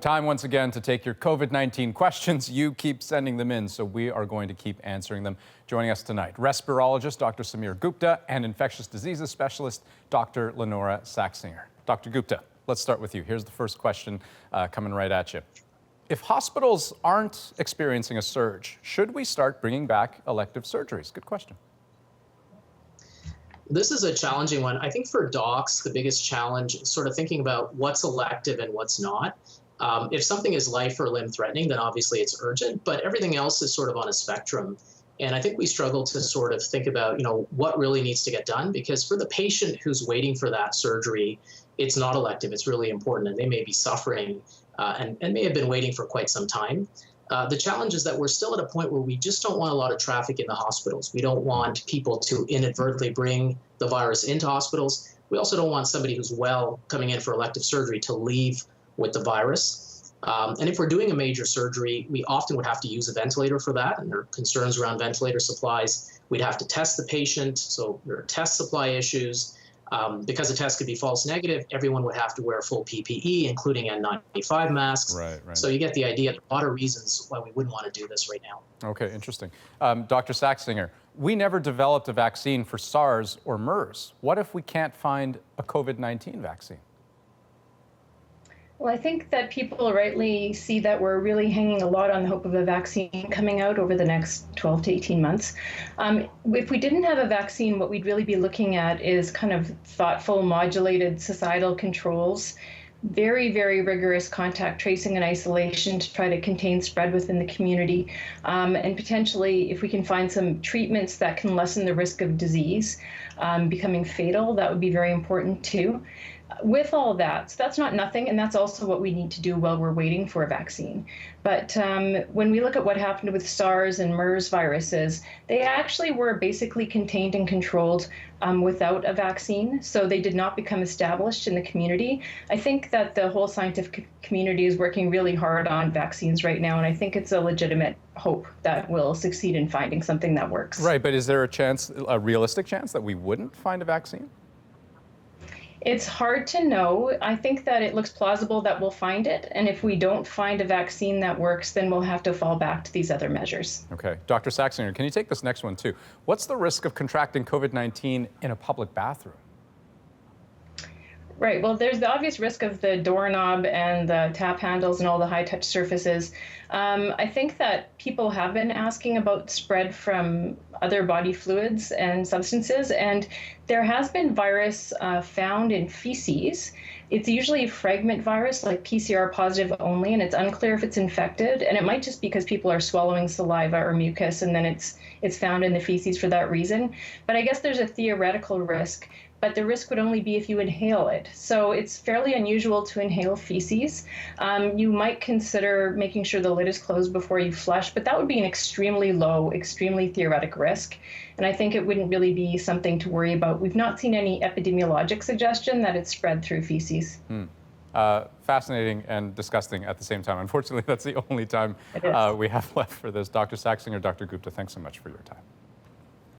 Time once again to take your COVID-19 questions. You keep sending them in, so we are going to keep answering them. Joining us tonight, respirologist Dr. Samir Gupta and infectious diseases specialist Dr. Lenora Saxinger. Dr. Gupta, let's start with you. Here's the first question coming right at you. If hospitals aren't experiencing a surge, should we start bringing back elective surgeries? Good question. This is a challenging one. I think for docs, the biggest challenge is sort of thinking about what's elective and what's not. If something is life or limb threatening, then obviously it's urgent, but everything else is sort of on a spectrum. And I think we struggle to sort of think about, what really needs to get done, because for the patient who's waiting for that surgery, it's not elective, it's really important, and they may be suffering and may have been waiting for quite some time. The challenge is that we're still at a point where we just don't want a lot of traffic in the hospitals. We don't want people to inadvertently bring the virus into hospitals. We also don't want somebody who's well coming in for elective surgery to leave with the virus. And if we're doing a major surgery, we often would have to use a ventilator for that, and there are concerns around ventilator supplies. We'd have to test the patient, so there are test supply issues. Because the test could be false negative, everyone would have to wear full PPE, including N95 masks. Right. So you get the idea. There are a lot of reasons why we wouldn't want to do this right now. Okay, interesting. Dr. Saxinger, we never developed a vaccine for SARS or MERS. What if we can't find a COVID-19 vaccine? Well, I think that people rightly see that we're really hanging a lot on the hope of a vaccine coming out over the next 12 to 18 months. If we didn't have a vaccine, what we'd really be looking at is kind of thoughtful, modulated societal controls, very, very rigorous contact tracing and isolation to try to contain spread within the community. And potentially, if we can find some treatments that can lessen the risk of disease becoming fatal, that would be very important too. With all that, so that's not nothing, and that's also what we need to do while we're waiting for a vaccine. But when we look at what happened with SARS and MERS viruses, they actually were basically contained and controlled without a vaccine, so they did not become established in the community. I think that the whole scientific community is working really hard on vaccines right now, and I think it's a legitimate hope that we'll succeed in finding something that works. Right, but is there a realistic chance that we wouldn't find a vaccine? It's hard to know. I think that it looks plausible that we'll find it. And if we don't find a vaccine that works, then we'll have to fall back to these other measures. Okay. Dr. Saxinger, can you take this next one too? What's the risk of contracting COVID-19 in a public bathroom? Right. Well, there's the obvious risk of the doorknob and the tap handles and all the high-touch surfaces. I think that people have been asking about spread from other body fluids and substances, and there has been virus found in feces. It's usually a fragment virus, like PCR positive only, and it's unclear if it's infected, and it might just be because people are swallowing saliva or mucus, and then it's found in the feces for that reason. But I guess there's a theoretical risk, but the risk would only be if you inhale it. So it's fairly unusual to inhale feces. You might consider making sure the lid is closed before you flush, but that would be an extremely low, extremely theoretic risk. And I think it wouldn't really be something to worry about. We've not seen any epidemiologic suggestion that it's spread through feces. Fascinating and disgusting at the same time. Unfortunately, that's the only time we have left for this. Dr. Saxinger, Dr. Gupta, thanks so much for your time.